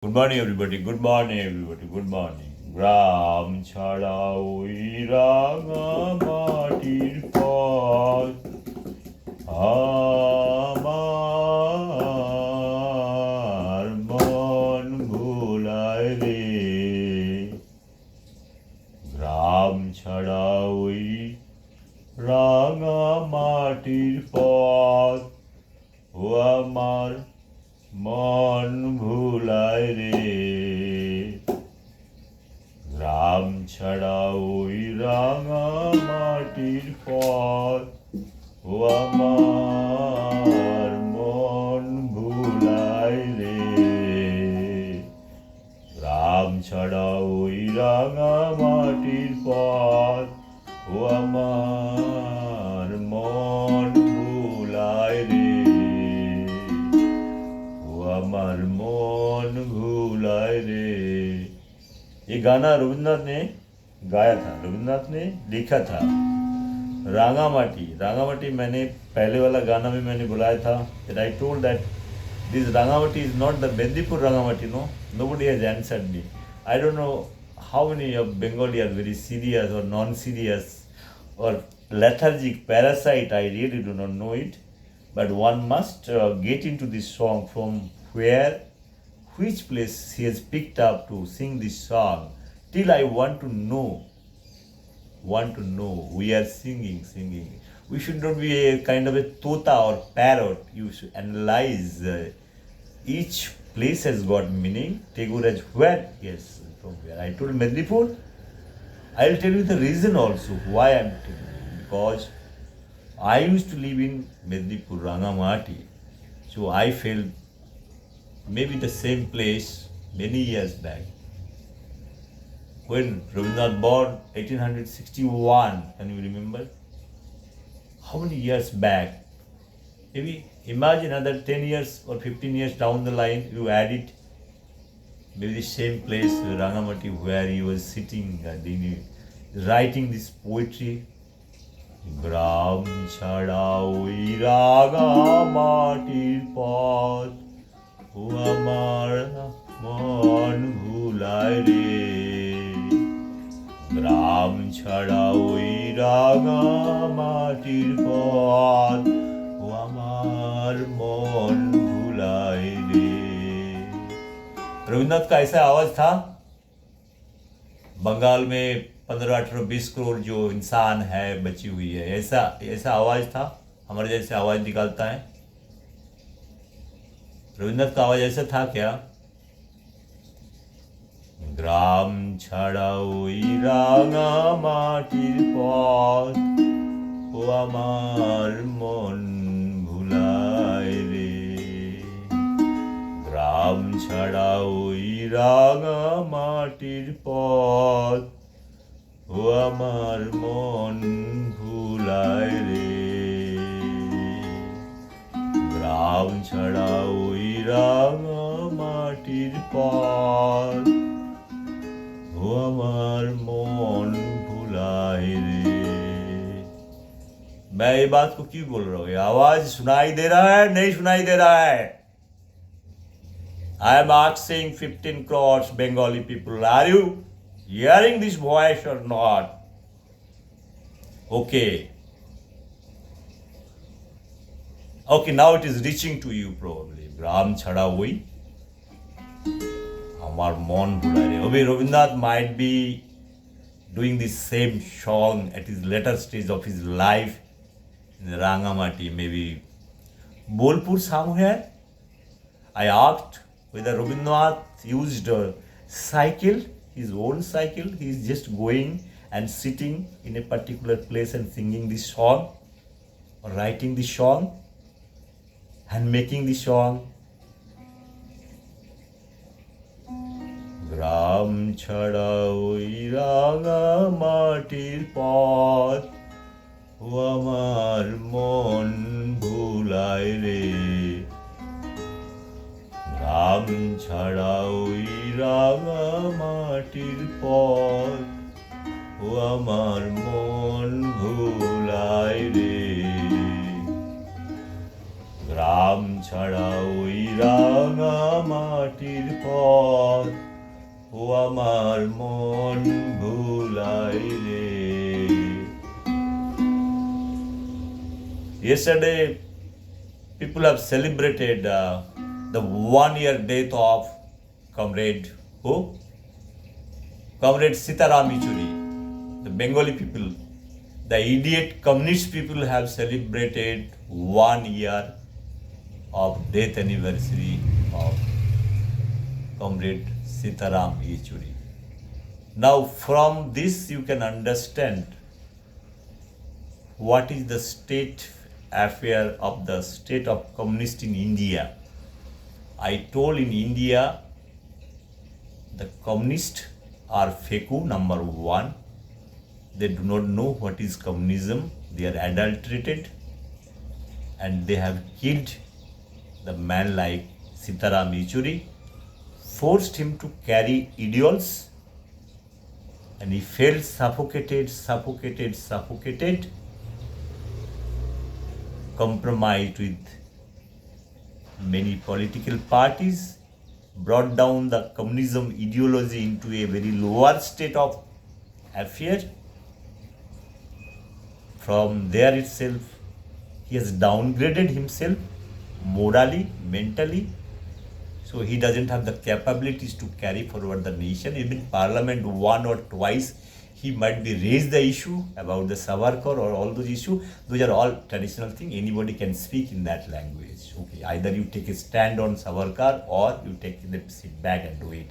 Good morning, everybody. Good morning, everybody. Good morning. গ্রাম ছাড়া ওই রাঙা মাটির পথ আমার মন ভোলায় রে। গ্রাম ছাড়া ওই রাঙা মাটির পথ ও আমার মন ভুলায় রে। গ্রাম ছাড়া ওই রাঙা মাটির পথ ও আমার মন ভুলায় রে। গ্রাম ছাড়া ওই রাঙা মাটির পথ ও আমার মন ভুলায় রে। আমার মন भुलाए रे। ये गाना रविन्द्रनाथ ने गाया था, रविन्द्रनाथ ने लिखा था। रांगामाटी, रांगामाटी मैंने पहले वाला गाना में मैंने बुलाया था that I told that this Rangamati is not the Mendipur Rangamati. No, nobody has answered me. I don't know how many of Bengali are very serious or non-serious or lethargic, parasite. I really do not know it. But one must get into this song from which place he has picked up to sing this song. Till I want to know. We are singing. We should not be a kind of a tota or parrot. You should analyze. Each place has got meaning. Tagore has where? Yes, from where. I told Medlipur. I'll tell you the reason also why I'm telling you. Because I used to live in Medlipur, Rangamati. So I felt maybe the same place many years back. When Rabindranath born, 1861, can you remember? How many years back? Maybe imagine another 10 years or 15 years down the line, you add it. Maybe the same place, Rangamati, where he was sitting and writing this poetry. গ্রাম ছাড়া ওই রাঙা মাটির পথ ও আমার মন ভুলায় রে। গ্রাম ছাড়া ওই রাঙা মাটির পথ ও আমার মন ভুলায় রে। रविन्द्रनाथ का ऐसा आवाज था। बंगाल में 15, 18, 20 करोड़ जो इंसान है बची हुई है, ऐसा आवाज था। हमारे जैसे आवाज निकालता है। रविन्द्रनाथ का आवाज ऐसा था क्या? ग्राम ছাড়া ওই রাঙা মাটির পথ ও আমার মন ভুলায় রে। গ্রাম ছাড়া ওই রাঙা মাটির পথ ও আমার মন ভুলায় রে। গ্রাম ছাড়া ওই রাঙা মাটির পথ ও আমার মন ভুলায় রে। मैं ये बात को क्यों बोल रहा हूँ? आवाज सुनाई दे रहा है, नहीं सुनाई दे रहा है? I am asking 15 crores Bengali people, are you hearing this voice or not? Okay, now it is reaching to you probably. গ্রাম ছাড়া ওই আমার মন ভুলায় রে। Maybe Rabindranath might be doing the same song at his later stage of his life in Rangamati, maybe Bolpur somewhere. I asked whether Rabindranath used a cycle, his own cycle. He is just going and sitting in a particular place and singing this song or writing the song and making the song. গ্রাম ছাড়া ওই রাঙা মাটির পথ ও আমার মন ভুলায় রে। গ্রাম ছাড়া ওই রাঙা মাটির পথ ও আমার মন ভুলায় রে। রাম ছাড়া ওই রাঙা মাটির পথ ও আমার মন ভুলাই রে. Yesterday, people have celebrated the 1 year death of Comrade who? Comrade Sitaram Yechuri. The Bengali people, the idiot communist people have celebrated 1 year of death anniversary of Comrade Sitaram Yechuri. Now from this you can understand what is the state affair of the state of communist in India. I told in India the communists are fake, number one. They do not know what is communism. They are adulterated and they have killed the man like Sitaram Yechuri, forced him to carry ideals, and he felt suffocated, compromised with many political parties, brought down the communism ideology into a very lower state of affair. From there itself, he has downgraded himself morally, mentally, so he doesn't have the capabilities to carry forward the nation. Even Parliament one or twice he might be raised the issue about the Savarkar or all those issues. Those are all traditional things. Anybody can speak in that language. Okay, either you take a stand on Savarkar or you sit back and do it.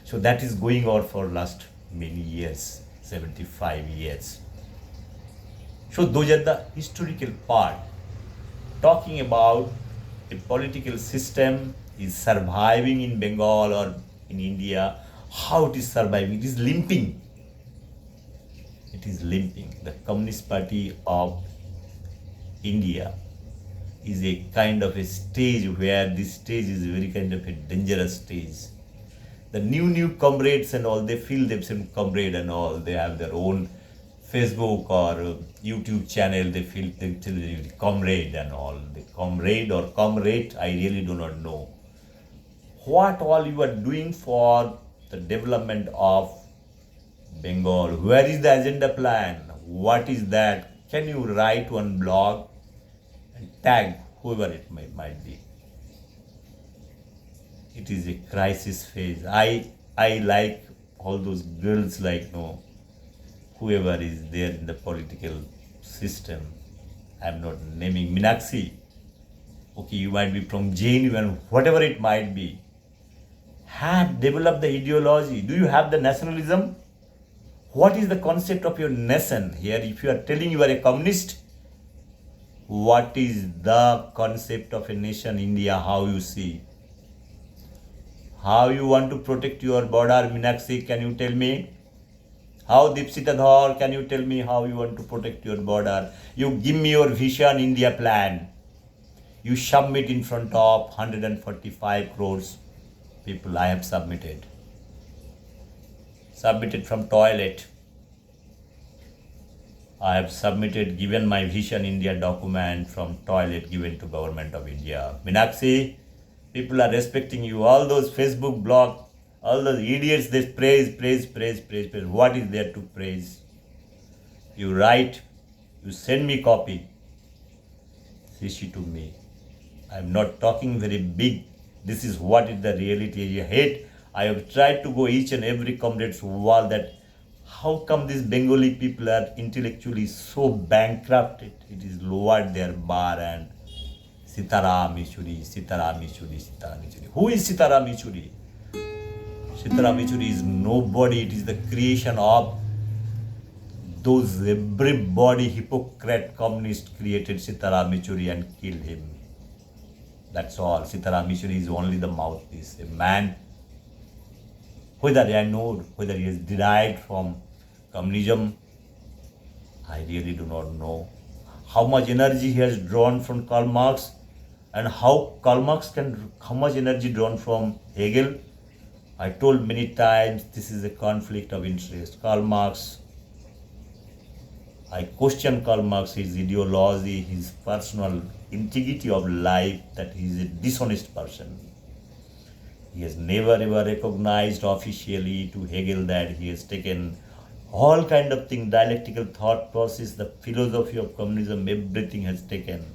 So that is going on for last many years, 75 years. So those are the historical part. Talking about a political system is surviving in Bengal or in India. How it is surviving? It is limping. It is limping. The Communist Party of India is a kind of a stage where this stage is very kind of a dangerous stage. The new comrades and all, they feel themselves comrade and all. They have their own Facebook or YouTube channel. They feel themselves comrade and all. The comrade or comrade, I really do not know. What all you are doing for the development of Bengal? Where is the agenda plan? What is that? Can you write one blog and tag whoever it might be? It is a crisis phase. I like all those girls, like whoever is there in the political system. I'm not naming Meenakshi. Okay, you might be from JNU and whatever it might be. Have developed the ideology. Do you have the nationalism? What is the concept of your nation here? If you are telling you are a communist, what is the concept of a nation, India? How you see? How you want to protect your border, Meenakshi? Can you tell me? How, Deepsita Dhar, can you tell me how you want to protect your border? You give me your Vision India plan. You submit in front of 145 crores people. I have submitted from toilet. I have submitted, given my Vision India document from toilet, given to Government of India. Meenakshi, people are respecting you. All those Facebook blog, all those idiots, they praise. What is there to praise? You write, you send me copy. CC to me. I'm not talking very big. This is what is the reality. I hate. I have tried to go each and every comrade's wall that how come these Bengali people are intellectually so bankrupted? It is lowered their bar and Sitaram Yechuri. Who is Sitaram Yechuri? Sitaram Yechuri is nobody. It is the creation of those everybody hypocrite communist created Sitaram Yechuri and killed him. That's all. Sitaram Yechuri is only the mouthpiece. A man, whether I know whether he is derived from communism, I really do not know. How much energy he has drawn from Karl Marx, and how much energy drawn from Hegel. I told many times this is a conflict of interest. Karl Marx, I question Karl Marx, his ideology, his personal integrity of life, that he is a dishonest person. He has never ever recognized officially to Hegel that he has taken all kind of thing, dialectical thought process, the philosophy of communism, everything has taken.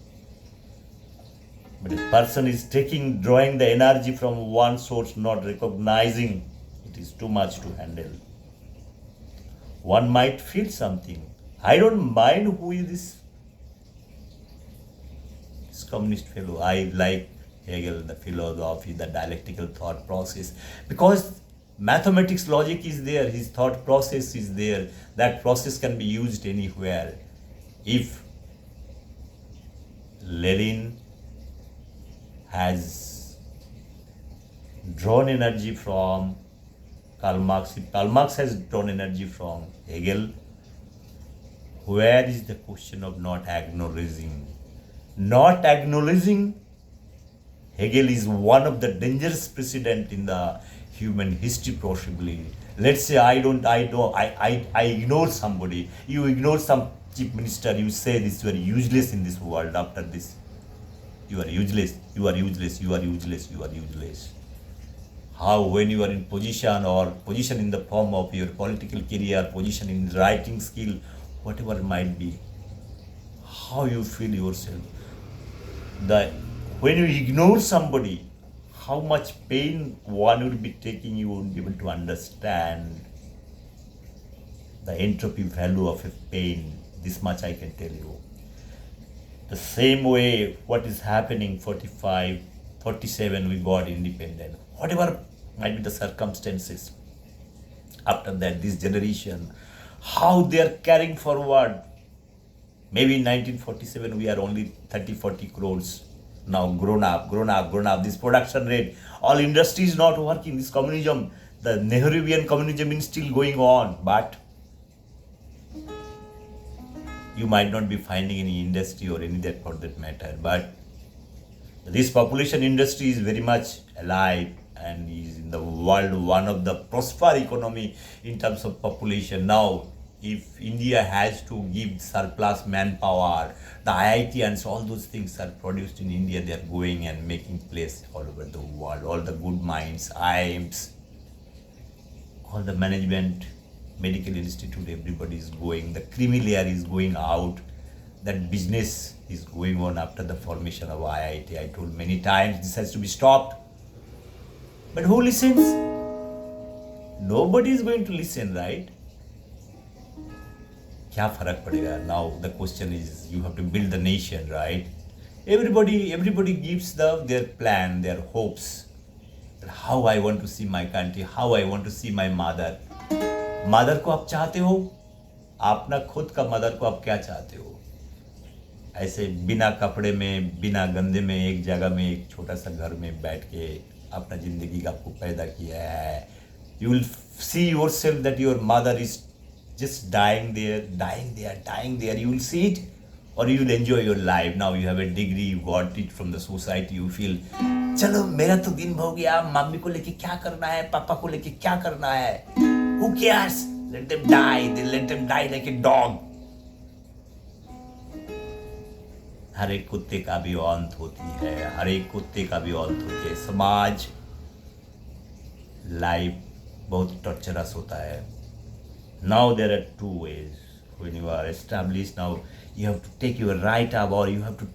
But a person is drawing the energy from one source, not recognizing it is too much to handle. One might feel something. I don't mind who is this communist fellow. I like Hegel, the philosophy, the dialectical thought process, because mathematics logic is there, his thought process is there. That process can be used anywhere. If Lenin has drawn energy from Karl Marx, if Karl Marx has drawn energy from Hegel, where is the question of not acknowledging? Not acknowledging Hegel is one of the dangerous precedent in the human history, possibly. Let's say I ignore somebody. You ignore some chief minister. You say this, you are useless in this world. After this, you are useless. You are useless. You are useless. You are useless. How, when you are in position, or position in the form of your political career, position in writing skill, whatever it might be, how you feel yourself. When you ignore somebody, how much pain one will be taking, you won't be able to understand the entropy value of a pain. This much I can tell you. The same way, what is happening 45, 47, we got independent. Whatever might be the circumstances, after that, this generation, how they are carrying forward. Maybe in 1947, we are only 30, 40 crores. Now grown up. This production rate, all industry is not working. This communism, the Nehruvian communism is still going on. But you might not be finding any industry or any that for that matter. But this population industry is very much alive and is in the world one of the prosper economy in terms of population. Now, if India has to give surplus manpower, the IIT and all those things are produced in India, they are going and making place all over the world. All the good minds, IIMs, all the management, medical institute, everybody is going. The creamy layer is going out. That business is going on after the formation of IIT. I told many times this has to be stopped. But who listens? Nobody is going to listen, right? क्या फर्क पड़ेगा? Now the question is, you have to build the nation, right? Everybody gives their plan, their hopes. How I want to see my country, how I want to see my mother. Mother को आप चाहते हो? अपना खुद का mother को आप क्या चाहते हो? ऐसे बिना कपड़े में, बिना गंदे में, एक जगह में, एक छोटा सा घर में बैठ के अपना जिंदगी का आपको पैदा किया है. You will see yourself that your mother is just dying there. You will see it, or you will enjoy your life. Now you have a degree, you got it from the society. You feel, चलो मेरा तो दिन हो गया. Mummy को लेके क्या करना है, पापा को लेके क्या करना है? Who cares? Let them die. They let them die like a dog. हर एक कुत्ते का भी अंत होती है. हर एक कुत्ते का भी अंत होती है. समाज, लाइफ बहुत टॉर्चरस होता है. Now there are two ways. When you are established, now you have to take your right up, or you have to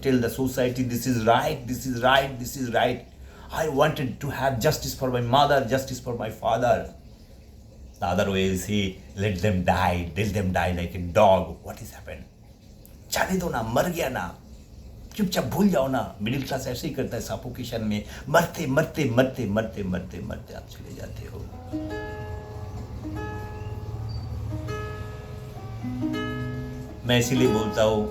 tell the society, this is right, this is right, this is right. I wanted to have justice for my mother, justice for my father. The other way is let them die like a dog. What has happened? जाने दो ना, मर गया ना, चुपचाप भूल जाओ ना. मिडिल क्लास ऐसे ही करता है, सफोकेशन में मरते आप चले जाते हो. मैं इसीलिए बोलता हूँ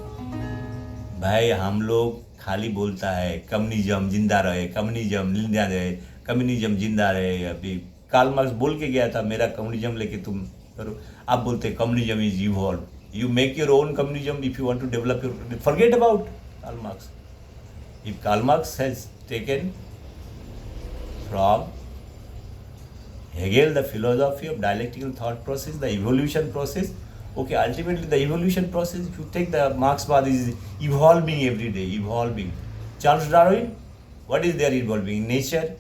भाई, हम लोग खाली बोलता है कम्युनिज्म जिंदा रहे, कम्युनिज्म जिंदा रहे. अभी कार्ल मार्क्स बोल के गया था, मेरा कम्युनिज्म लेके तुम करो. आप बोलते communism is evolve. You make your own communism if you want to develop your. Forget about Karl Marx. If Karl Marx has taken from Hegel the philosophy of dialectical thought process, the evolution process, Okay, ultimately the evolution process, if you take the Marxism is evolving every day, evolving. Charles Darwin, what is there evolving? Nature,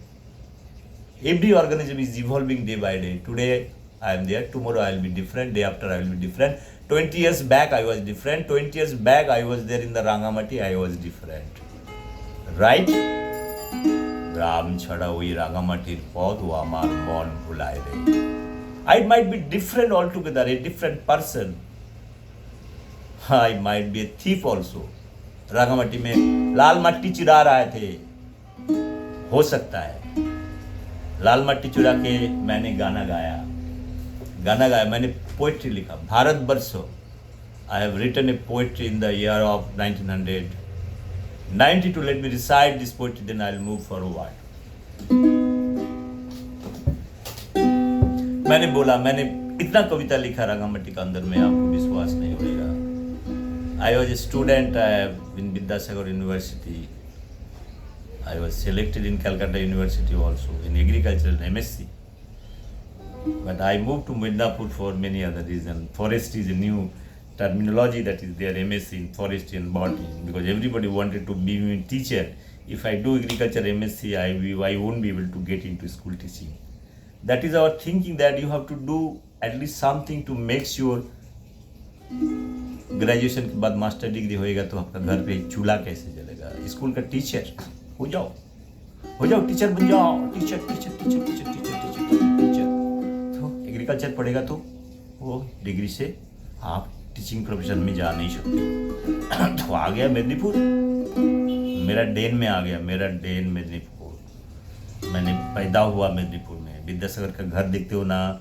every organism is evolving day by day. Today I am there, tomorrow I will be different, day after I will be different. 20 years back I was different, 20 years back I was there in the Rangamati, I was different. Right? গ্রাম ছাড়া ওই রাঙামাটির পথ ও আমার মন ভুলায় রে I might be different altogether, a different person. I might be a thief also. Rangamati में लाल मट्टी चुरा रहे थे, हो सकता है लाल मट्टी चुरा के मैंने गाना गाया, मैंने पोएट्री लिखा, भारत बरसो. I have written a poetry in the year of 1992. Let me recite this poetry, then I'll move forward. मैंने बोला, मैंने इतना कविता लिखा रांगामाटी का अंदर में, आपको विश्वास नहीं होगा. I was a student in Vidyasagar University. I was selected in Calcutta University also in agricultural MSc. But I moved to Midnapur for many other reasons. Forestry is a new terminology that is there, MSc in forestry and botany, because everybody wanted to be a teacher. If I do agriculture MSc, I won't be able to get into school teaching. That is our thinking, that you have to do at least something to make sure graduation के बाद master degree होएगा तो आपका घर पे चूल्हा कैसे जलेगा. स्कूल का टीचर हो जाओ, टीचर बन जाओ, टीचर. तो एग्रीकल्चर पढ़ेगा तो वो डिग्री से आप टीचिंग प्रोफेशन में जा नहीं सकते. तो आ गया मेदिनीपुर, मेरा डेन में आ गया, मेदिनीपुर. मैंने पैदा हुआ मेदिनीपुर में. विद्यासागर का घर देखते हो ना,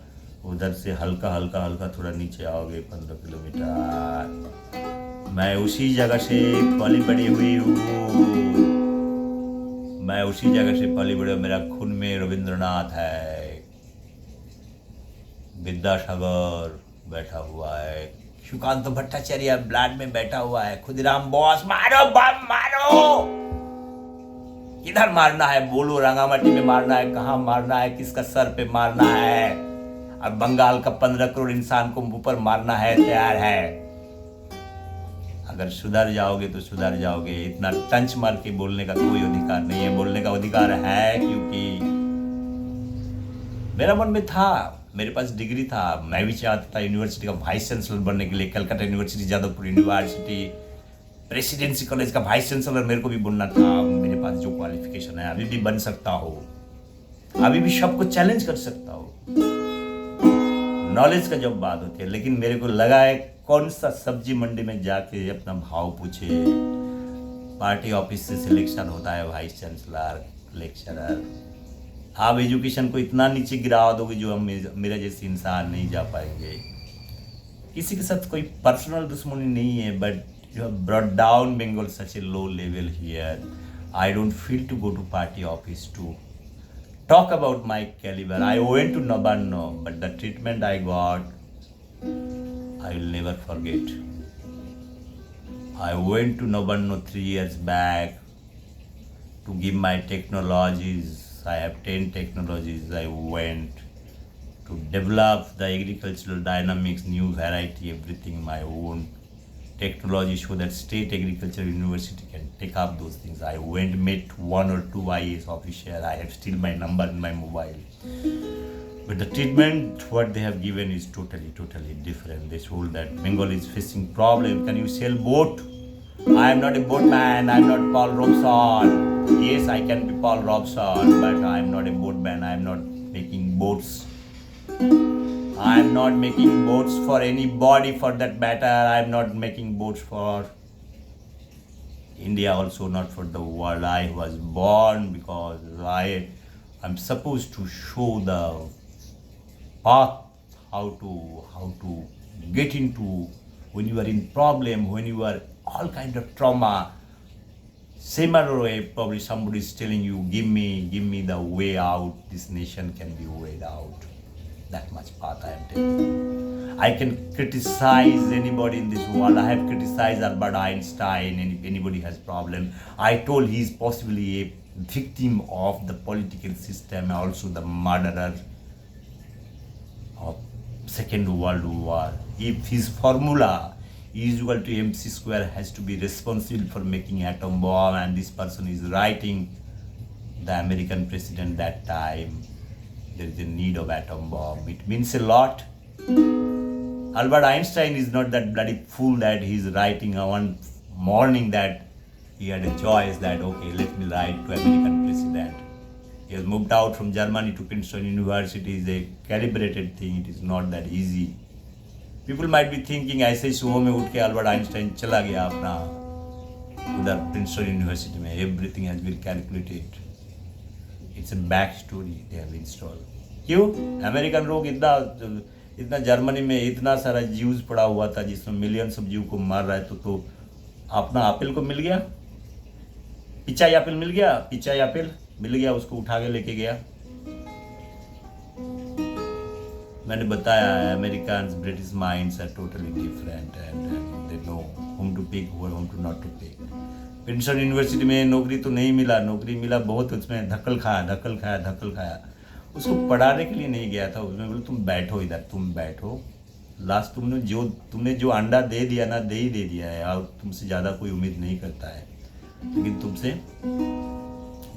उधर से हल्का थोड़ा नीचे आओगे 15 किलोमीटर. मैं उसी जगह से पली बड़ी हुई हूँ, मेरा खून में रविंद्रनाथ है, विद्यासागर बैठा हुआ है, सुकांत भट्टाचार्य ब्लड में बैठा हुआ है, खुदीराम बोस. मारो बम मारो, किधर मारना है बोलो, रांगामाटी में मारना है, कहाँ मारना है, किसका सर पे मारना है, और बंगाल का 15 करोड़ इंसान को ऊपर मारना है, तैयार है. अगर सुधर जाओगे तो सुधर जाओगे. इतना टंच मार के बोलने का कोई अधिकार नहीं है. बोलने का अधिकार है क्योंकि मेरा मन में था, मेरे पास डिग्री था. मैं भी चाहता था यूनिवर्सिटी का वाइस चांसलर बनने के लिए. Calcutta university, Jadavpur university, presidency college का वाइस चांसलर मेरे को भी बनना था. मेरे पास जो क्वालिफिकेशन है, अभी भी बन सकता हो, अभी भी सबको चैलेंज कर सकता हो. नॉलेज का जब बात होती है. लेकिन मेरे को लगा है कौन सा सब्जी मंडी में जाके अपना भाव पूछे. पार्टी ऑफिस से सिलेक्शन होता है, वाइस चांसलर, लेक्चरर. आप एजुकेशन को इतना नीचे गिरा दोगे जो हम मेरा जैसे इंसान नहीं जा पाएंगे. किसी के साथ कोई पर्सनल दुश्मनी नहीं है, but you have brought down Bengal such a low level here. I don't feel to go to party office to talk about my caliber. I went to Nabanno, but the treatment I got, I will never forget. I went to Nabanno 3 years back to give my technologies. I have 10 technologies. I went to develop the agricultural dynamics, new variety, everything my own technology, so that state agriculture university can take up those things. I went, met 1 or 2 IAS officer. I have still my number in my mobile. But the treatment what they have given is totally different. They told that Bengal is facing problem. Can you sell boat? I am not a boatman. I am not Paul Robson. Yes, I can be Paul Robson, but I am not a boatman. I am not making boats. I am not making boats for anybody for that matter. I am not making boats for India also, not for the world. I was born because I am supposed to show the path how to get into when you are in problem, when you are all kind of trauma. Similar way, probably somebody is telling you, give me the way out. This nation can be weighed out. That much path I am taking. I can criticize anybody in this world. I have criticized Albert Einstein, and if anybody has problem, I told he is possibly a victim of the political system, also the murderer of Second World War. If his formula E is equal to mc square has to be responsible for making atom bomb, and this person is writing the American president that time, there is a need of atom bomb. It means a lot. Albert Einstein is not that bloody fool that he's writing one morning that he had a choice that, okay, let me write to American president. He has moved out from Germany to Princeton University. Is a calibrated thing. It is not that easy. People might be thinking ऐसे ही सुबह में उठ के Albert Einstein चला गया अपना उधर Princeton University में. Everything has been calculated. It's a back story they have installed. क्यों? अमेरिकन लोग इतना जर्मनी में इतना सारा ज्यूज पड़ा हुआ था जिसमें मिलियंस ऑफ ज्यू को मार रहा है, तो अपना एप्पल को मिल गया, पिचाई एप्पल मिल गया, पिचाई एप्पल मिल गया, उसको उठा के लेके गया. मैंने बताया American British minds are totally different and they know whom to pick whom to not to pick. Princeton University में नौकरी तो नहीं मिला, नौकरी मिला बहुत, उसमें धक्कल खाया. उसको पढ़ाने के लिए नहीं गया था, उसमें बोले तुम बैठो इधर, तुम बैठो. लास्ट तुमने जो अंडा दे दिया ना, दे ही दे दिया है, और तुमसे ज़्यादा कोई उम्मीद नहीं करता है, लेकिन तुमसे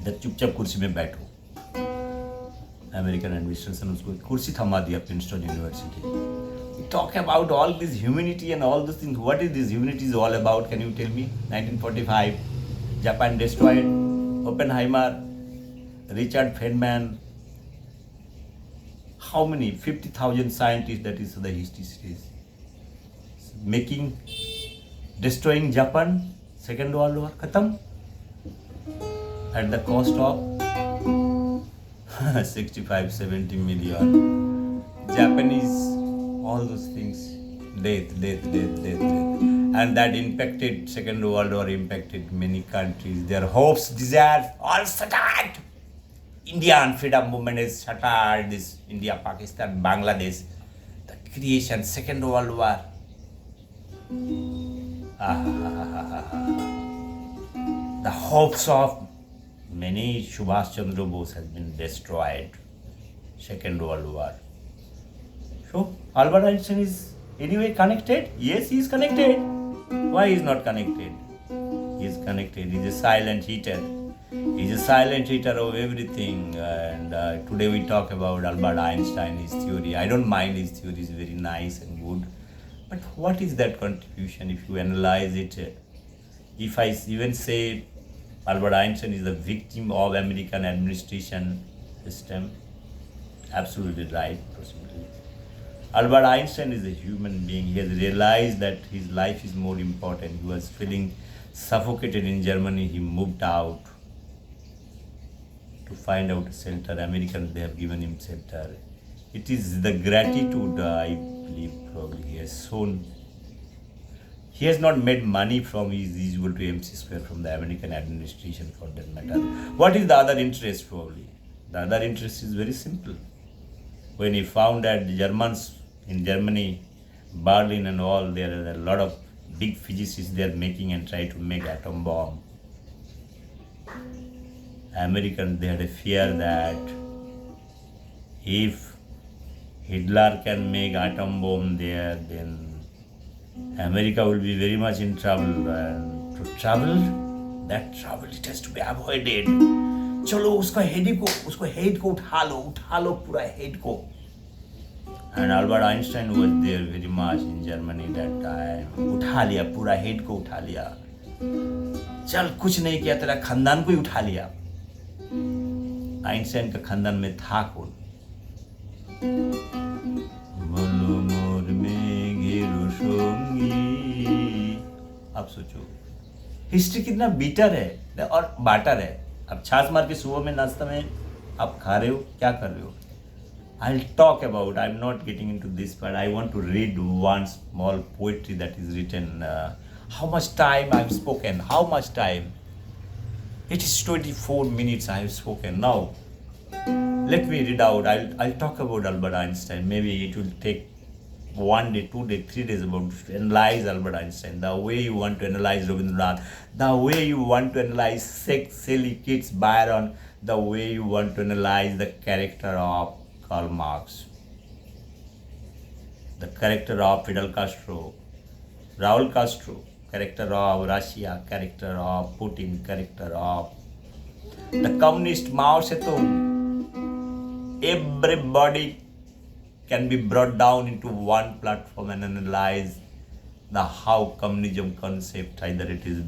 इधर चुपचाप कुर्सी में बैठो. अमेरिकन एडमिनिस्ट्रेशन उसको कुर्सी थमा दिया Princeton University. Talk about all this humanity and all this things. What is this humanity is all about? Can you tell me? 1945 Japan destroyed, Oppenheimer, Richard Feynman, how many 50,000 scientists, that is the history series, destroying Japan. Second World War khatam at the cost of 65-70 million. Japanese, all those things, death, and that impacted Second World War, impacted many countries. Their hopes, desires, all shattered. Indian freedom movement is shattered. This India, Pakistan, Bangladesh, the creation, Second World War. The hopes of many Subhash Chandra Bose has been destroyed. Second World War. So Albert Einstein is anyway connected? Yes, he is connected. Why he is not connected? He is connected. He is a silent heater. He's a silent hater of everything, and today we talk about Albert Einstein, his theory. I don't mind his theory, is very nice and good, but what is that contribution if you analyze it? If I even say Albert Einstein is the victim of American administration system, absolutely right, possibly. Albert Einstein is a human being. He has realized that his life is more important. He was feeling suffocated in Germany. He moved out to find out shelter. Americans, they have given him shelter. It is the gratitude, I believe, probably he has shown. He has not made money from his equal to mc square from the American administration, for that matter. What is the other interest? Probably the other interest is very simple. When he found that the Germans in Germany, Berlin and all, there are a lot of big physicists they are making and try to make atom bomb. Americans, they had a fear that if Hitler can make atom bomb there, then America will be very much in trouble. And to trouble, that trouble, it has to be avoided. चलो उसका head को उठा लो पूरा head को. And Albert Einstein was there very much in Germany that time. उठा लिया पूरा head को, उठा लिया. चल कुछ नहीं किया, तेरा खानदान को ही उठा लिया. आइंस्टाइन का खानदान में था कौन? बोलो मोर में घेरो सोंगी. आप सोचो हिस्ट्री कितना बीटर है और बाटर है. अब छाछ मार के सुबह में नाश्ता में आप खा रहे हो, क्या कर रहे हो? I'll talk about, I'm not getting into this, but I want to read one small poetry that is written. How much time I've spoken? How much time? It is 24 minutes I have spoken. Now, let me read out. I'll talk about Albert Einstein. Maybe it will take 1 day, 2 days, 3 days about to analyze Albert Einstein. The way you want to analyze Rabindranath, the way you want to analyze Shelley, Keats, Byron, the way you want to analyze the character of Karl Marx. the character of Fidel Castro, Raul Castro, character of Russia, character of Putin, character of the communist Mao Zedong. Everybody can be brought down into one platform and analyze the how communism concept, either it is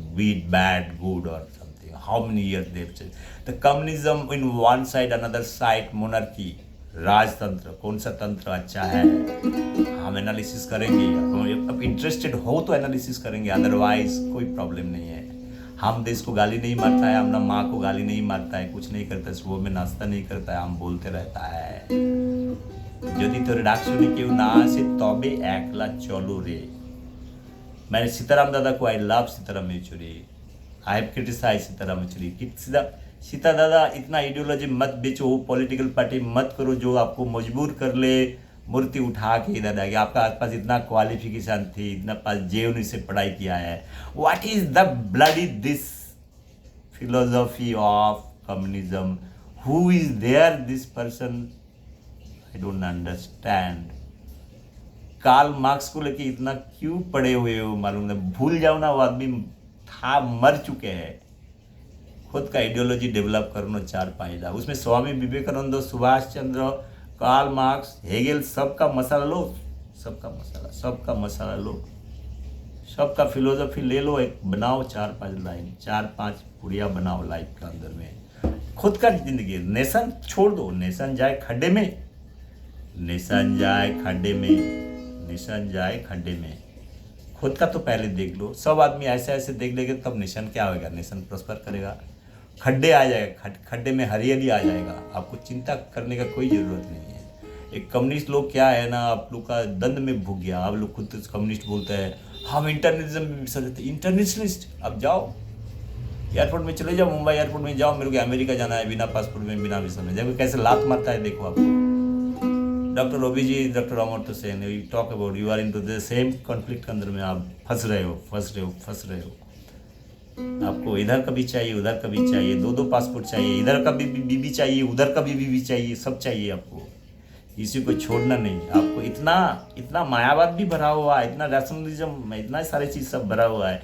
bad, good or something. How many years they've changed. The communism in one side, another side, monarchy, राजतंत्र, कौन सा तंत्र अच्छा है, हम analysis करेंगे. अब interested हो तो एनालिसिस करेंगे, अदरवाइज कोई प्रॉब्लम नहीं है. हम देश को गाली नहीं मारता है, अपना माँ को गाली नहीं मारता है, कुछ नहीं करता है, सुबह में नाश्ता नहीं करता है, हम बोलते रहता है যদি তোর ডাক শুনে কেউ না আসে তবে একলা চলো রে. मैंने सीताराम दादा को, I love Sitaram Yechury, I have criticise Sitaram Yechury. Sita दादा इतना आइडियोलॉजी मत बेचो, पॉलिटिकल पार्टी मत करो जो आपको मजबूर कर ले मूर्ति उठा के इधर आगे. आपका आसपास इतना क्वालिफिकेशन थी, इतना पास जेएनयू से पढ़ाई किया है. What is the bloody this philosophy of communism? Who is there this person? I don't understand. Karl Marx को लेके इतना क्यों पड़े हुए हो, मालूम नहीं. भूल जाओ ना, वो आदमी था, मर चुके हैं. खुद का आइडियोलॉजी डेवलप करना चार पाएगा. उसमें Swami Vivekananda, Subhash Chandra, Karl Marx, Hegel, सबका मसाला लो, सबका मसाला लो, सबका फिलोसफी ले लो, एक बनाओ 4-5 लाइन, 4-5 पुड़िया बनाओ लाइफ के अंदर में. खुद का जिंदगी, नेशन छोड़ दो, नेशन जाए खड्डे में, नेशन जाए खड्डे में. खुद का तो पहले देख लो. सब आदमी ऐसे ऐसे देख लेंगे तब नेशन क्या होगा, नेशन प्रॉस्पर करेगा. खड्डे आ जाएगा, खड्डे में हरियाली आ जाएगा. आपको चिंता करने का कोई ज़रूरत नहीं है. एक कम्युनिस्ट लोग क्या है ना, आप लोग का दंड में भूग गया. आप लोग खुद कम्युनिस्ट बोलते हैं, हम इंटरनेशनल में मिसल देते. इंटरनेशनलिस्ट, अब जाओ एयरपोर्ट में चले जाओ, मुंबई एयरपोर्ट में जाओ, मेरे को अमेरिका जाना है, बिना पासपोर्ट में, बिना वीजा में. जब कैसे लात मारता है देखो आपको. Doctor OBG, doctor Amartya Sen, you talk about, you are into the same conflict के अंदर में आप फंस रहे हो. आपको इधर का भी चाहिए, उधर का भी चाहिए, 2 पासपोर्ट चाहिए, इधर का भी बीबी चाहिए, उधर का भी बीबी चाहिए, सब चाहिए आपको. किसी को छोड़ना नहीं. आपको इतना मायावाद भी भरा हुआ है, इतना रैशनलिज्म, इतना सारी चीज़ सब भरा हुआ है.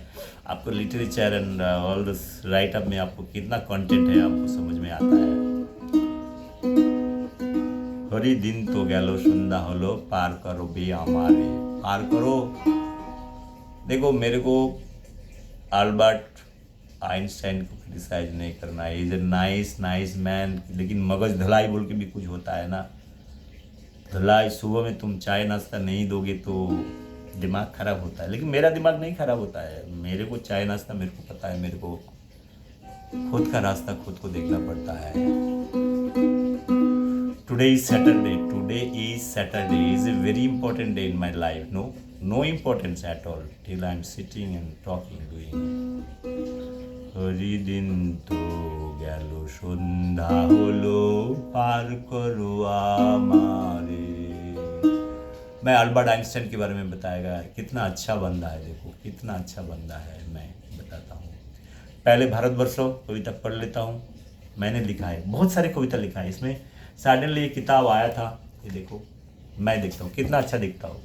आपको literature and all this right up में आपको कितना कंटेंट है आपको समझ में आता है. हरी दिन तो गैलो सन्ध्या हलो, पार करो बे हमारे, पार करो. देखो, मेरे को अल्बर्ट आइंस्टाइन को क्रिटिसाइज नहीं करना है. इज ए नाइस मैन, लेकिन मगज धलाई बोल के भी कुछ होता है ना. धलाई, सुबह में तुम चाय नाश्ता नहीं दोगे तो दिमाग खराब होता है. लेकिन मेरा दिमाग नहीं खराब होता है. मेरे को चाय नाश्ता, मेरे को पता है, मेरे को खुद का रास्ता खुद को देखना पड़ता है. Today is Saturday is a very important day in my life. No importance at all till I'm sitting and talking, doing. हरी दिन तो गैलो सन्ध्या हलो, पार करो आमारे. मैं अल्बर्ट आइंस्टाइन के बारे में बताएगा, कितना अच्छा बंदा है. देखो कितना अच्छा बंदा है. मैं बताता हूँ. पहले भारतवर्षों कविता पढ़ लेता हूँ. मैंने लिखा है, बहुत सारे कविता लिखा है. इसमें सडनली ये किताब आया था, ये देखो. मैं देखता हूँ कितना अच्छा दिखता हूँ.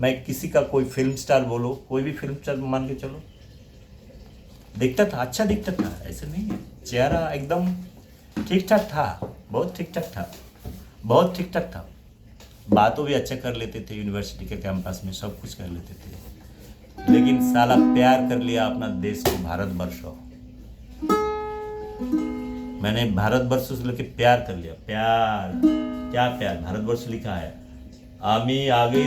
मैं किसी का कोई फिल्म स्टार बोलो, कोई भी फिल्म स्टार मान के चलो, दिखता था, अच्छा दिखता था. ऐसे नहीं है, चेहरा एकदम ठीक ठाक था, बहुत ठीक ठाक था. बातों भी अच्छा कर लेते थे, यूनिवर्सिटी के कैंपस में सब कुछ कर लेते थे. लेकिन साला प्यार कर लिया अपना देश को, भारतवर्ष. मैंने भारतवर्ष से लेके प्यार कर लिया. क्या प्यार, भारतवर्ष लिखा है. आमी आगे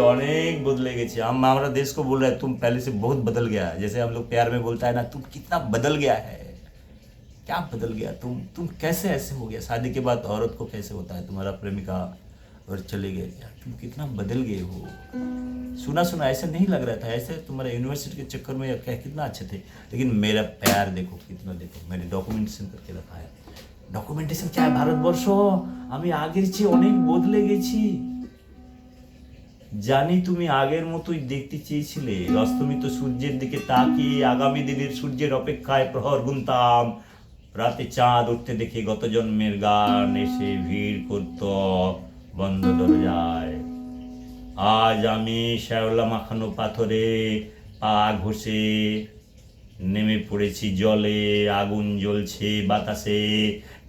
अनेक बदले गेछे. हम हमारा देश को बोल रहे हैं तुम पहले से बहुत बदल गया है. जैसे हम लोग प्यार में बोलता है ना, तुम कितना बदल गया है, क्या बदल गया तुम कैसे ऐसे हो गया. शादी के बाद औरत को कैसे होता है, तुम्हारा प्रेमिका और चले गए, तुम कितना बदल गए हो. सुना ऐसा नहीं लग रहा था. ऐसे तुम्हारे यूनिवर्सिटी के चक्कर में क्या कितना अच्छे थे. लेकिन मेरा प्यार देखो कितना, देखो मैंने डॉक्यूमेंटेशन करके रखा है. डॉक्यूमेंटेशन क्या है, भारतवर्ष আমি আগের চেয়ে অনেক বদলে গেছি. জানি তুমি আগের মতোই দেখতে চেয়েছিলে. অস্তমিত সূর্যের দিকে তাকিয়ে আগামী দিনের সূর্যের অপেক্ষায় প্রহর গুনতাম. রাতে চাঁদ উঠতে দেখে গত জন্মের গান এসে ভিড় করত বন্ধ দরজায়. আজ আমি শ্যাওলা মাখানো পাথরে পা ঘষে নেমে পড়েছি জলে, আগুন জ্বলছে বাতাসে,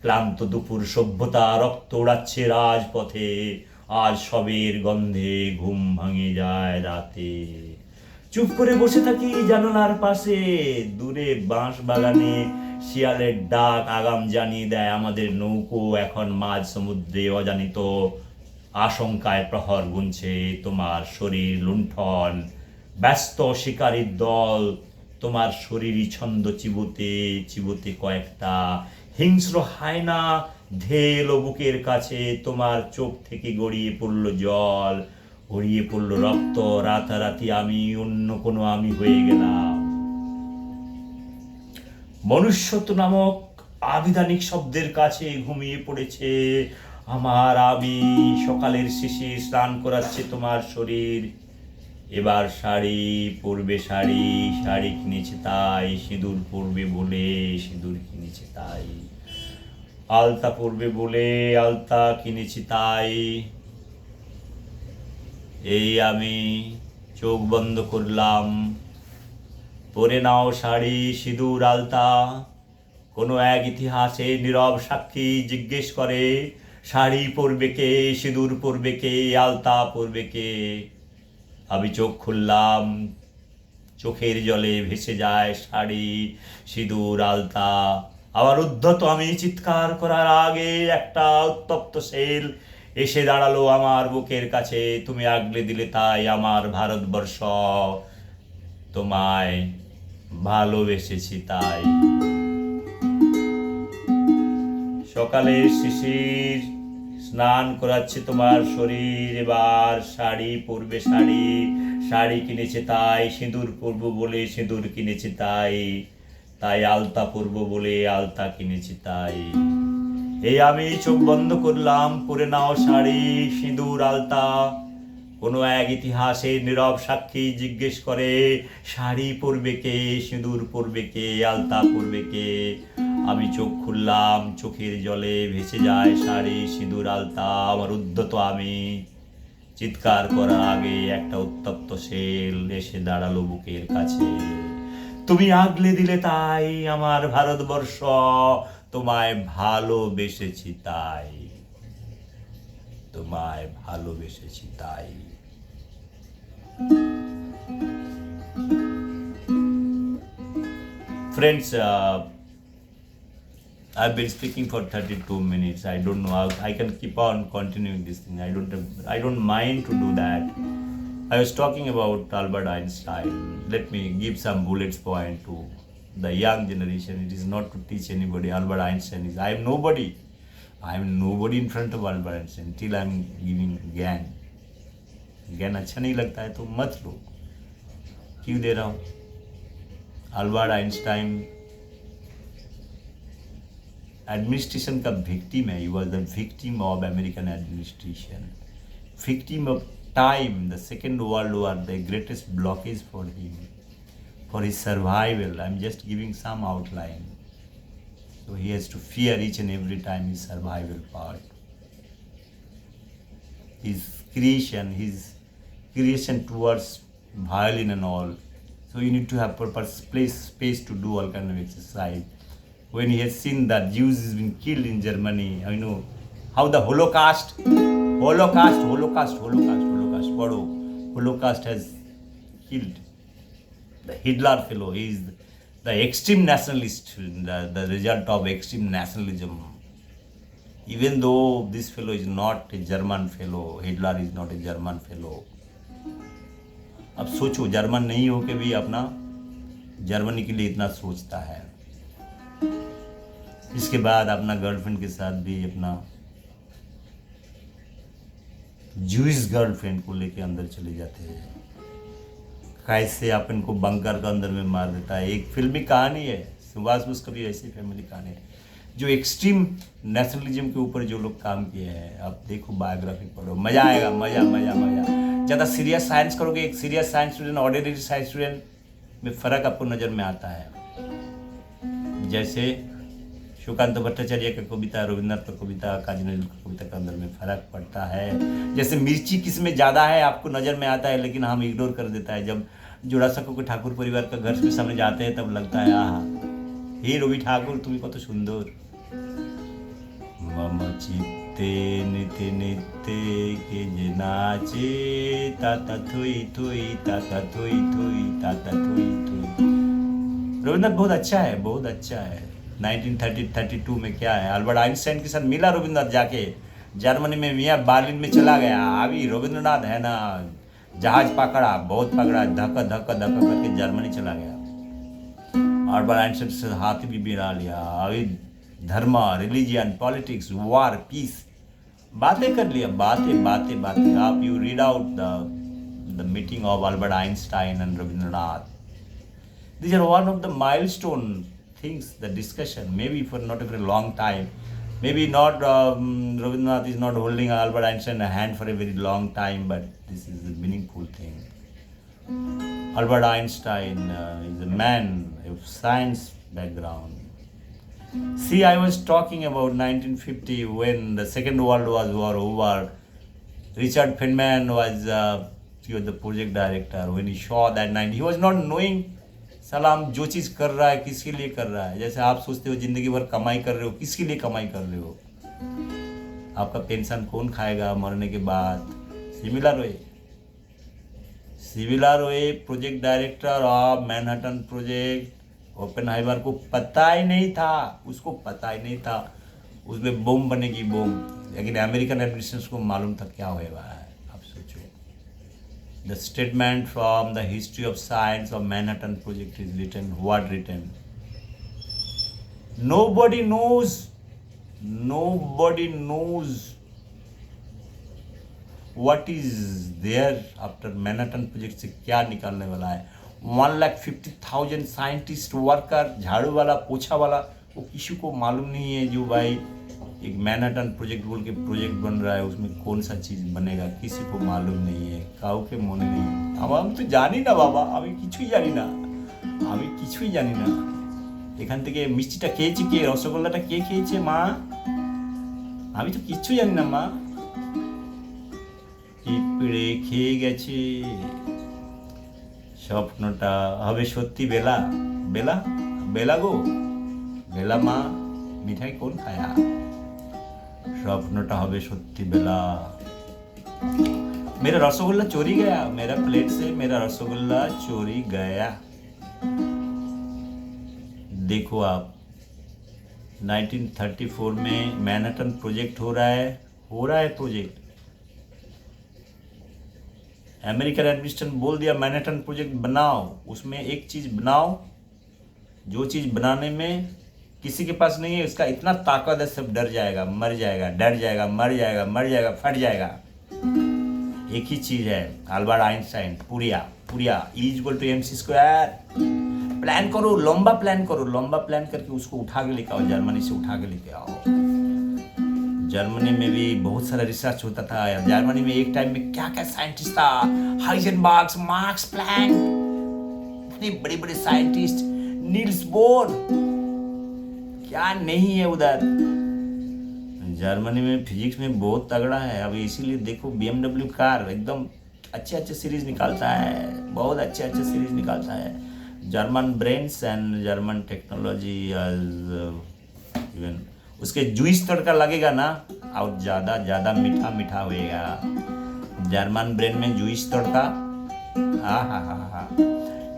ক্লান্ত দুপুর সভ্যতা রক্ত উড়াচ্ছে রাজপথে, আজ সবের গন্ধে ঘুম ভাঙে যায় রাতে। চুপ করে বসে থাকি জানালার পাশে, দূরে বাঁশ বাগানে শিয়ালের ডাক আগাম জানিয়ে দেয় আমাদের নৌকো এখন মাঝ সমুদ্রে অজানিত আশঙ্কায় প্রহর গুনছে। তোমার শরীর লুণ্ঠন, ব্যস্ত শিকারীর দল, তোমার শরীরই ছন্দ চিবুতে চিবুতে কয়েকটা হিংস্র হায়না ধেয়ে এলো বুকের কাছে। তোমার চোখ থেকে গড়িয়ে পড়ল জল, গড়িয়ে পড়ল রক্ত, রাতারাতি আমি অন্য কোনো আমি হয়ে গেলাম। মনুষ্যত্ব নামক আবিধানিক শব্দের কাছে ঘুমিয়ে পড়েছে আমার আবি। সকালের শেষে স্নান করাচ্ছে তোমার শরীর। এবার শাড়ি পরবে, শাড়ি শাড়ি কিনেছে তাই, সিঁদুর পরবে বলে সিঁদুর কিনেছে তাই, আলতা পরবে বলে আলতা কিনেছি তাই। এই আমি চোখ বন্ধ করলাম, পরে নাও শাড়ি সিঁদুর আলতা। কোনো এক ইতিহাসে নীরব সাক্ষী জিজ্ঞেস করে, শাড়ি পরবে কে, সিঁদুর পরবে কে, আলতা পরবে কে? আমি চোখ খুললাম, চোখের জলে ভেসে যায় শাড়ি সিঁদুর আলতা। আবার উদ্ধত আমি চিৎকার করার আগে একটা উত্তপ্ত সেল এসে দাঁড়ালো আমার বুকের কাছে। তুমি আগলে দিলে তাই আমার ভারতবর্ষ, তোমায় ভালোবেসেছি তাই। সকালে শিশির স্নান করাচ্ছে তোমার শরীর। এবার শাড়ি পরবে, শাড়ি শাড়ি কিনেছে তাই, সিঁদুর পরবো বলে সিঁদুর কিনেছে তাই, তাই আলতা পরবো বলে আলতা কিনেছি তাই। এই আমি চোখ বন্ধ করলাম, পরে নাও শাড়ি সিঁদুর আলতা। কোনো এক ইতিহাসে নীরব সাক্ষী জিজ্ঞেস করে, শাড়ি পরবে কে, সিঁদুর পরবে কে, আলতা পরবে কে? আমি চোখ খুললাম, চোখের জলে ভেসে যায় শাড়ি সিঁদুর আলতা। আমার উদ্ধত আমি চিৎকার করার আগে একটা উত্তপ্ত শেল এসে দাঁড়ালো বুকের কাছে। তুমি আগলে দিলে তাই আমার ভারতবর্ষ, তোমায় ভালোবেসেছি তাই, তোমায় ভালোবেসেছি তাই। Friends, I've been speaking for 32 minutes. I don't know how I can keep on continuing this thing. I don't mind to do that. I was talking about Albert Einstein. Let me give some bullets point to the young generation. It is not to teach anybody. Albert Einstein is. I am nobody. I am nobody in front of Albert Einstein till I am giving ज्ञान. ज्ञान अच्छा नहीं लगता है तो मत लो. क्यों दे रहा हूँ? अल्बर्ट आइंस्टाइन एडमिनिस्ट्रेशन का विक्टिम है. He was the victim of American administration. Victim of time. The Second World War, the greatest blockage for him, for his survival. I'm just giving some outline. So he has to fear each and every time his survival part. His creation towards violin and all. So you need to have proper space to do all kind of exercise. When he has seen that Jews has been killed in Germany, I know how the Holocaust has killed the Hitler fellow. He is the extreme nationalist, the result of extreme nationalism. Even though this fellow is not a German fellow, Hitler is not a German fellow. अब सोचो, German नहीं हो के भी अपना Germany के लिए इतना सोचता है. इसके बाद अपना गर्लफ्रेंड के साथ भी अपना जूइश गर्लफ्रेंड को लेके अंदर चले जाते हैं. कैसे अपन को बंकर का अंदर में मार देता है. एक फिल्मी कहानी है. सुभाष बोस का भी ऐसी फैमिली कहानी है. जो एक्सट्रीम नेशनलिज्म के ऊपर जो लोग काम किए हैं, आप देखो बायोग्राफी पढ़ो, मजा आएगा. मजा. ज़्यादा सीरियस साइंस करोगे, एक serious science student ordinary science student में फ़र्क आपको नज़र में आता है. जैसे सुकांत भट्टाचार्य का कविता, रविन्द्रनाथ का कविता, काजी नजरुल का कविता के अंदर में फर्क पड़ता है। जैसे मिर्ची किस में ज़्यादा है आपको नज़र में आता है, लेकिन हम इग्नोर कर देता है। जब जोड़ासाँको के ठाकुर परिवार का घर के सामने जाते हैं तब लगता है आहा, हे रवि ठाकुर तुम्हें कत सुंदर। मम चित्ते निते निते के जे नाचे ताता थोई थोई ताता थोई थोई ताता थोई थोई। रविन्द्रनाथ बहुत अच्छा है, बहुत अच्छा है। 1932 में क्या है, अल्बर्ट आइंस्टाइन के साथ मिला रविन्द्रनाथ जाके जर्मनी में, मियाँ बर्लिन में चला गया। अभी रविन्द्रनाथ है ना, जहाज पकड़ा, बहुत पकड़ा, धक्का धक्का धक्का करके जर्मनी चला गया। अल्बर्ट आइंस्टाइन से हाथ भी मिला लिया। अभी धर्म, रिलीजियन, पॉलिटिक्स, वार, पीस बातें कर लिया, बातें बातें बातें। आप you read out the meeting of Albert Einstein and Rabindranath. These are one of the milestone things, the discussion, maybe for not a very long time. Maybe not, Rabindranath is not holding Albert Einstein a hand for a very long time, but this is a meaningful thing. Albert Einstein is a man of science background. See, I was talking about 1950 when the Second World War over. Richard Feynman was he was the project director. When he saw that night, he was not knowing साला हम जो चीज़ कर रहा है किसके लिए कर रहा है। जैसे आप सोचते हो ज़िंदगी भर कमाई कर रहे हो, किसके लिए कमाई कर रहे हो, आपका पेंशन कौन खाएगा मरने के बाद। Similar way project director of Manhattan project Oppenheimer को पता ही नहीं था, उसको पता ही नहीं था उसमें बम बनेगी, बम। लेकिन अमेरिकन एडमिनिस्ट्रेशन को मालूम था क्या होएगा। आप सोचो, the statement from the history of science of Manhattan Project is written. What written? Nobody knows what is there after Manhattan Project से क्या निकालने वाला है। 1,50,000 साइंटिस्ट, वर्कर, झाड़ू वाला, पोछा वाला, वो किसी को मालूम नहीं है। जो भाई एक मैनहट्टन प्रोजेक्ट बोल के प्रोजेक्ट बन रहा है, उसमें कौन सा चीज़ बनेगा किसी को मालूम नहीं है, काउ के मन नहीं। हम तो जानी ना बाबा, আমি কিছুই জানি না। এখান থেকে মিষ্টিটা খেয়েছি কে, রসগোল্লাটা কে খেয়েছে মা, আমি তো কিচ্ছু জানি না মা। পিঁপড়ে খেয়ে গেছে, স্বপ্নটা হবে সত্যি। বেলা বেলা বেলা গো বেলা মা, মিঠাই কোন খায়া, স্বপ্নটা হবে সত্যি বেলা। मेरा रसगुल्ला चोरी गया, मेरा प्लेट से मेरा रसगुल्ला चोरी गया। देखो आप, 1934 में मैनहट्टन प्रोजेक्ट हो रहा है प्रोजेक्ट। अमेरिकन एडमिनिस्ट्रेशन बोल दिया मैनहट्टन प्रोजेक्ट बनाओ, उसमें एक चीज़ बनाओ जो चीज़ बनाने में किसी के पास नहीं है, उसका इतना ताकत है, सब डर जाएगा, मर जाएगा, डर जाएगा, मर जाएगा, मर जाएगा, फट जाएगा। एक ही चीज़ है, अल्बर्ट आइंस्टाइन, पूरिया इक्वल टू mc²। प्लान करो, लंबा प्लान करके उसको उठा के लेके आओ, जर्मनी से उठा के लेके आओ। जर्मनी में भी बहुत सारा रिसर्च होता था। जर्मनी में एक टाइम में क्या क्या साइंटिस्ट था, हाइजेनबर्ग, मार्क्स प्लैंक, इतने बड़े बड़े साइंटिस्ट, नील्स बोर, क्या नहीं है उधर। जर्मनी में फिजिक्स में बहुत तगड़ा है। अभी इसीलिए देखो BMW कार एकदम अच्छे सीरीज निकालता है, बहुत अच्छे सीरीज निकालता है। German brains and German technology, even उसके जूस तड़का लगेगा ना, और ज़्यादा मीठा होएगा। जर्मन ब्रेन में जूस तड़का, हा।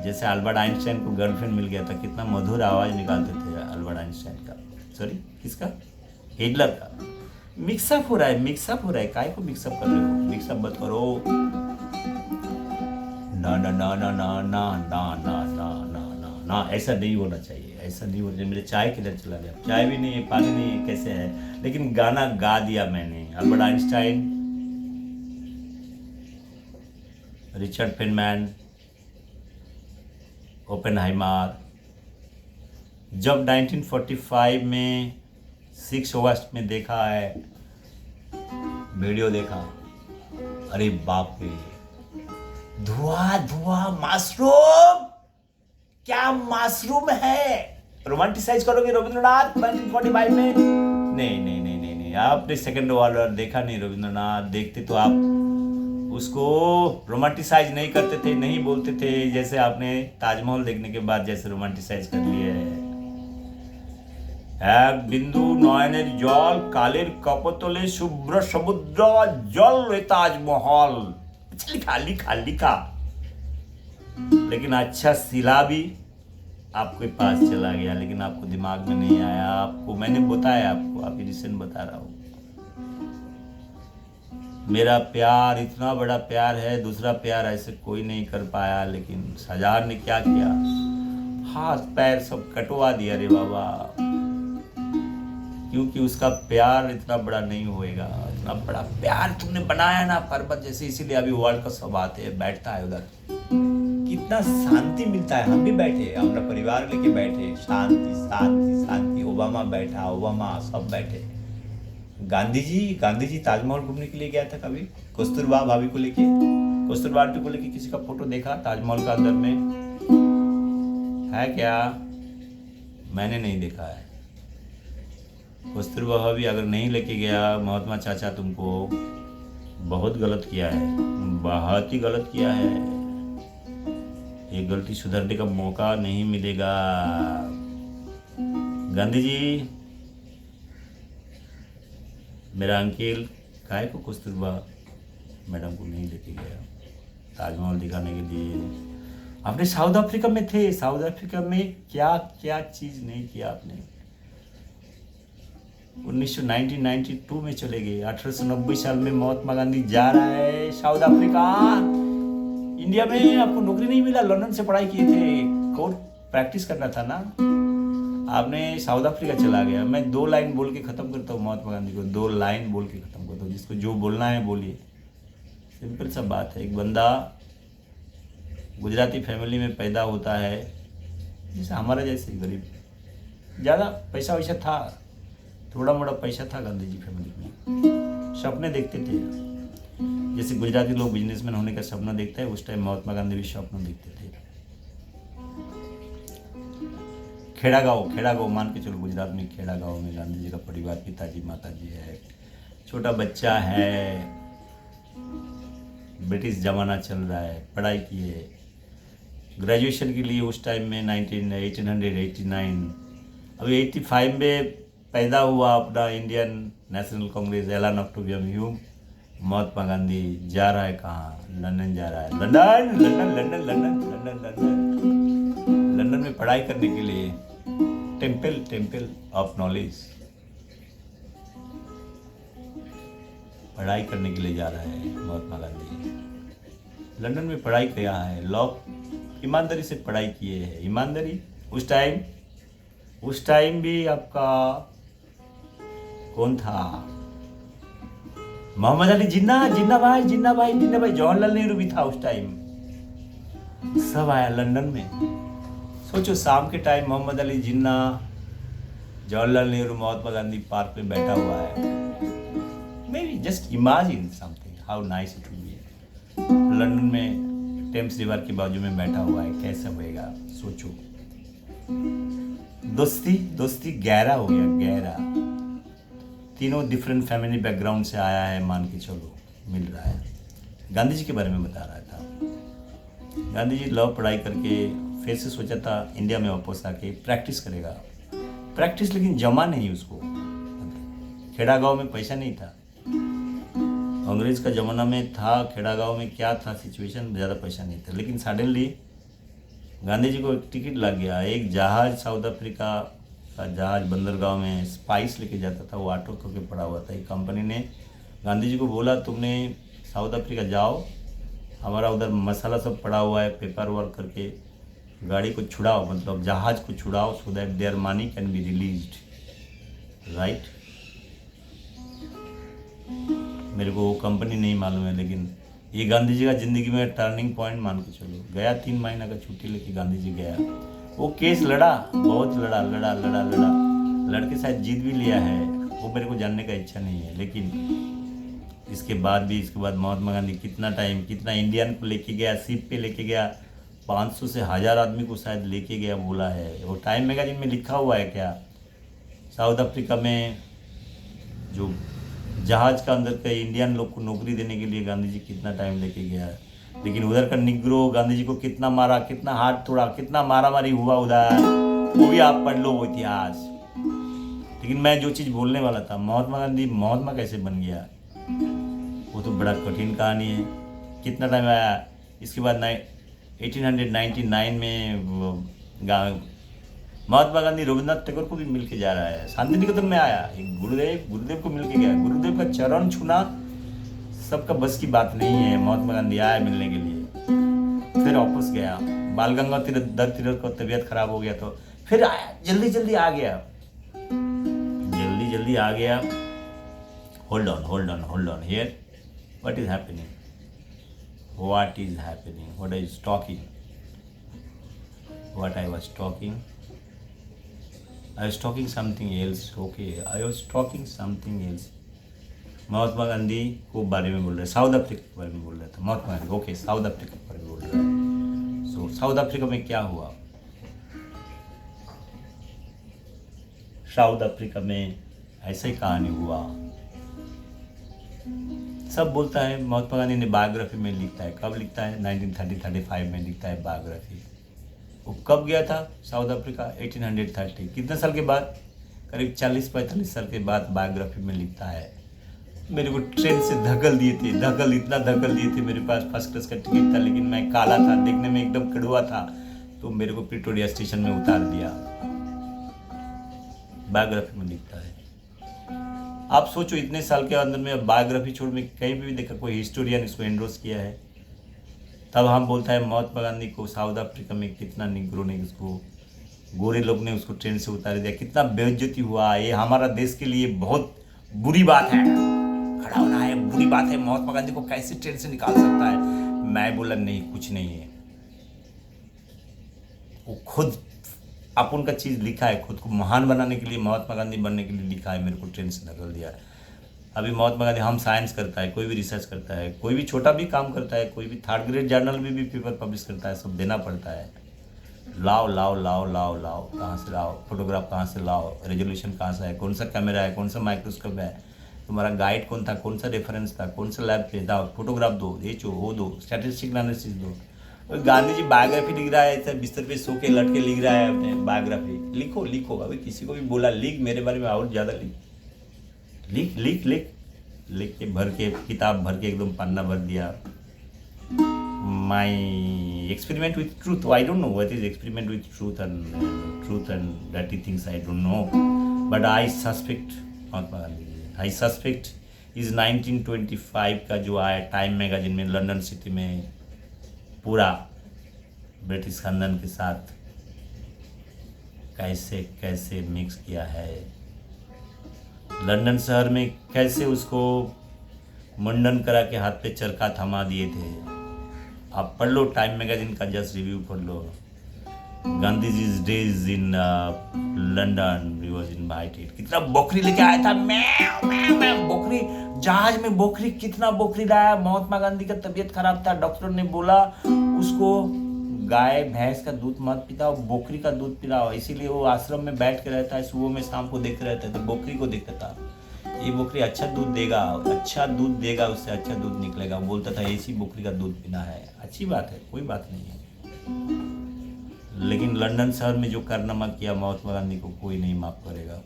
जैसे अल्बर्ट आइंस्टाइन को गर्लफ्रेंड मिल गया था, कितना मधुर आवाज़ निकालते थे अल्बर्ट आइंस्टाइन का, सॉरी किसका, हिटलर का। मिक्सअप हो रहा है, काय को मिक्सअप कर रहे हो, मिक्सअप मत करो। ना ऐसा नहीं होना चाहिए, मेरे चाय किधर चला गया, चाय भी नहीं है, पानी नहीं है, कैसे है। लेकिन गाना गा दिया मैंने। Albert Einstein, Richard Feynman, Oppenheimer. जब 1945 में 6 अगस्त में देखा है, वीडियो देखा, अरे बाप रे, धुआं, मशरूम, क्या मशरूम है, रोमांटिसाइज करोगे रविंद्रनाथ 1945 में? नहीं नहीं नहीं नहीं नहीं, आपने सेकंड वर्ल्ड देखा नहीं रविंद्रनाथ, देखते तो आप उसको रोमांटिसाइज नहीं करते थे, नहीं बोलते थे, जैसे आपने ताजमहल देखने के बाद जैसे रोमांटिसाइज कर लिए है। এক বিন্দু নয়নের জল কালের কপতলে শুভ্র সমুদ্র জল এ ताजमहल, लिखा लिखा लिखा। लेकिन अच्छा सिला भी आपके पास चला गया, लेकिन आपको दिमाग में नहीं आया। आपको मैंने बताया, आपको अभी रिसेंट बता रहा हूँ। मेरा प्यार इतना बड़ा प्यार है, दूसरा प्यार ऐसे कोई नहीं कर पाया। लेकिन शाहजहां ने क्या किया, हाथ पैर सब कटवा दिया रे बाबा, क्योंकि उसका प्यार इतना बड़ा नहीं होएगा। इतना बड़ा प्यार तुमने बनाया ना पर्वत जैसे, इसीलिए अभी वर्ल्ड कप सब आते हैं, बैठता है उधर, कितना शांति मिलता है। हम भी बैठे, हमारा परिवार लेके बैठे, शांति शांति शांति। ओबामा बैठा, ओबामा सब बैठे। गांधी जी ताजमहल घूमने के लिए गया था कभी, कस्तूरबा भाभी को लेके, कस्तूरबा आंटी को लेके किसी का फोटो देखा ताजमहल का अंदर में है क्या? मैंने नहीं देखा है। कस्तूरबा भाभी अगर नहीं लेके गया महात्मा चाचा, तुमको बहुत गलत किया है, बहुत ही गलत किया है। ये गलती सुधरने का मौका नहीं मिलेगा। गांधी जी, मेरा अंकल काहे को कस्तूरबा मैडम को नहीं लेके गया ताजमहल दिखाने के लिए? आपने साउथ अफ्रीका में थे, साउथ अफ्रीका में क्या क्या चीज नहीं किया आपने। 1992 में चले गए, 1890 साल में महात्मा गांधी जा रहा है साउथ अफ्रीका। इंडिया में आपको नौकरी नहीं मिला, लंदन से पढ़ाई किए थे, कोर्ट प्रैक्टिस करना था ना, आपने साउथ अफ्रीका चला गया। मैं 2 लाइन बोल के खत्म करता हूँ महात्मा गांधी को, 2 लाइन बोल के खत्म करता हूँ, जिसको जो बोलना है बोलिए। सिंपल सा बात है, एक बंदा गुजराती फैमिली में पैदा होता है, जैसे हमारा जैसे गरीब, ज़्यादा पैसा वैसा था, थोड़ा मोड़ा पैसा था गांधी जी फैमिली में, सपने देखते थे जैसे गुजराती लोग बिजनेसमैन होने का सपना देखते हैं, उस टाइम महात्मा गांधी भी सपना देखते थे। खेड़ा गाँव मान के चलो, गुजरात में खेड़ा गाँव में गांधी जी का परिवार, पिताजी माताजी है, छोटा बच्चा है, ब्रिटिश जमाना चल रहा है, पढ़ाई किए, ग्रेजुएशन के लिए उस टाइम में 1889, अभी 85 में पैदा हुआ अपना इंडियन नेशनल कांग्रेस, एलान ऑफ ह्यूम। महात्मा गांधी जा रहा है कहाँ? लंदन जा रहा है, London London London London London London London में पढ़ाई करने के लिए, टेम्पल ऑफ नॉलेज, पढ़ाई करने के लिए जा रहा है महात्मा गांधी। लंदन में पढ़ाई किया है, लॉ, ईमानदारी से पढ़ाई किए हैं, ईमानदारी। उस टाइम भी आपका कौन था? मोहम्मद अली जिन्ना भाई, जवाहरलाल नेहरू भी था उस टाइम, सब आया लंदन में। सोचो शाम के टाइम मोहम्मद अली जिन्ना, जवाहरलाल नेहरू, महात्मा गांधी पार्क में बैठा हुआ है। Maybe just imagine something, how nice it will be. London में टेम्स रिवर के बाजू में बैठा हुआ है, कैसे होएगा सोचो। दोस्ती गहरा हो गया, गहरा। तीनों डिफरेंट फैमिली बैकग्राउंड से आया है, मान के चलो मिल रहा है। गांधी जी के बारे में बता रहा था। गांधी जी लॉ पढ़ाई करके फिर से सोचा था इंडिया में वापस आके प्रैक्टिस करेगा, लेकिन जमा नहीं उसको। खेड़ा गाँव में पैसा नहीं था, अंग्रेज का जमाना में था, खेड़ा गाँव में क्या था सिचुएशन, ज़्यादा पैसा नहीं था। लेकिन सडनली गांधी जी को एक टिकट लग गया, एक जहाज, साउथ अफ्रीका का जहाज बंदरगाह में स्पाइस लेके जाता था, वो ऑटो करके पड़ा हुआ था। एक कंपनी ने गांधी जी को बोला तुमने साउथ अफ्रीका जाओ, हमारा उधर मसाला सब पड़ा हुआ है, पेपर वर्क करके गाड़ी को छुड़ाओ, मतलब जहाज को छुड़ाओ, so that their money can be released, right. मेरे को वो कंपनी नहीं मालूम है, लेकिन ये गांधी जी का ज़िंदगी में टर्निंग पॉइंट मान के चलो। गया 3 महीना का छुट्टी लेके गांधी जी गया, वो केस लड़ा, बहुत लड़ा, लड़के शायद जीत भी लिया है, वो मेरे को जानने का इच्छा नहीं है। लेकिन इसके बाद महात्मा गांधी कितना इंडियन को लेके गया, शिप पे लेके गया, 500 से 1000 आदमी को शायद लेके गया बोला है। वो टाइम मैगजीन में लिखा हुआ है क्या, साउथ अफ्रीका में जो जहाज का अंदर के इंडियन लोग को नौकरी देने के लिए गांधी जी कितना टाइम लेके गया है। लेकिन उधर का निग्रो गांधी जी को कितना मारा, कितना हाथ तोड़ा, कितना मारा मारी हुआ उधर, वो भी आप पढ़ लो वो इतिहास। लेकिन मैं जो चीज़ बोलने वाला था, महात्मा गांधी महात्मा कैसे बन गया, वो तो बड़ा कठिन कहानी है। कितना टाइम आया, इसके बाद 1899 में महात्मा गांधी रविन्द्रनाथ टैगोर को भी मिल के जा रहा है, शांति निकेतन में आया, एक गुरुदेव को मिल के गया। गुरुदेव का चरण छूना सबका बस की बात नहीं है। महात्मा गांधी आया मिलने के लिए, फिर वापस गया। बाल गंगाधर तिलक का तबीयत खराब हो गया तो फिर आया, जल्दी जल्दी आ गया। Hold on here, what is happening, what I was talking, I was talking something else. Okay, I was talking something else. Mahatma Gandhi को बारे में बोल रहे, साउथ अफ्रीका के बारे में बोल रहा था Mahatma Gandhi. Okay, south Africa के बारे में बोल रहा है। सो साउथ अफ्रीका में क्या हुआ, साउथ अफ्रीका में ऐसा ही कहानी हुआ। सब बोलता है महात्मा गांधी ने बायोग्राफी में लिखता है, कब लिखता है, 1930-35 में लिखता है बायोग्राफी। वो कब गया था साउथ अफ्रीका, 1830, कितने साल के बाद, करीब 40-45 साल के बाद बायोग्राफी में लिखता है। मेरे को ट्रेन से इतना धकल दिए थे, मेरे पास फर्स्ट क्लास का टिकट था, लेकिन मैं काला था, देखने में एकदम कड़वा था, तो मेरे को प्रिटोरिया स्टेशन में उतार दिया। बायोग्राफी में लिखता है। आप सोचो, इतने साल के अंदर में बायोग्राफी छोड़ में कहीं भी देखा कोई हिस्टोरियन इसको एंडोर्स किया है। तब हम बोलता है महात्मा गांधी को साउथ अफ्रीका में कितना निग्रो ने उसको, गोरे लोग ने उसको ट्रेन से उतार दिया, कितना बेइज्जती हुआ। ये हमारा देश के लिए बहुत बुरी बात है, खड़ा होना है, बुरी बात है। महात्मा गांधी को कैसे ट्रेन से निकाल सकता है। मैं बोला नहीं, कुछ नहीं है, वो खुद अपन का चीज़ लिखा है, खुद को महान बनाने के लिए, महात्मा गांधी बनने के लिए लिखा है, मेरे को ट्रेन से निकल दिया। अभी महात्मा गांधी, हम साइंस करता है, कोई भी रिसर्च करता है, कोई भी छोटा भी काम करता है, कोई भी 3rd ग्रेड जर्नल में भी पेपर पब्लिश करता है, सब देना पड़ता है। लाओ, कहाँ से लाओ, फोटोग्राफ कहाँ से लाओ, रेजोल्यूशन कहाँ से है, कौन सा कैमरा है, कौन सा माइक्रोस्कोप है, तुम्हारा गाइड कौन था, कौन सा रेफरेंस था, कौन सा लैब पे था, फोटोग्राफ दो, ये वो दो, स्टैटिस्टिकल एनालिसिस दो। और गांधी जी बायोग्राफी लिख रहा है, ऐसा बिस्तर पे सो के लट के लिख रहा है अपने बायोग्राफी। लिखो, अभी किसी को भी बोला लिख, मेरे बारे में और ज़्यादा लिख के भर के, किताब भर के एकदम पन्ना भर दिया। My experiment with truth, I don't know what is experiment with truth and dirty things, I don't know, but I suspect Mahatma Gandhi, I suspect is 1925 का जो आया टाइम मैगजीन में, लंदन सिटी में, पूरा ब्रिटिश खानदान के साथ कैसे मिक्स किया है। लंदन शहर में कैसे उसको मुंडन करा के हाथ पे चरखा थमा दिए थे। आप पढ़ लो टाइम मैगजीन का, जस्ट रिव्यू पढ़ लो। Gandhi ji days in London, he was invited. कितना बोखरी लेके आया था, मैं बोखरी, जहाज में बोखरी, कितना बोखरी लाया। महात्मा गांधी का तबीयत खराब था, डॉक्टर ने बोला उसको गाय भैंस का दूध मत पिलाओ, बोखरी का दूध पिलाओ। इसीलिए वो आश्रम में बैठ के रहता है, सुबह में शाम को देखते रहता है, तो बोखरी को देखता था, ये बोखरी अच्छा दूध देगा, उससे अच्छा दूध निकलेगा। बोलता था ऐसी बोखरी का दूध पीना है। अच्छी बात है, कोई बात नहीं है, लेकिन लंदन शहर में जो कारनामा किया महात्मा गांधी को कोई नहीं माफ करेगा।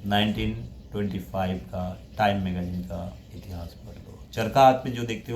1925 का टाइम मैगजीन का इतिहास पढ़ लो, चरखा हाथ में जो देखते हो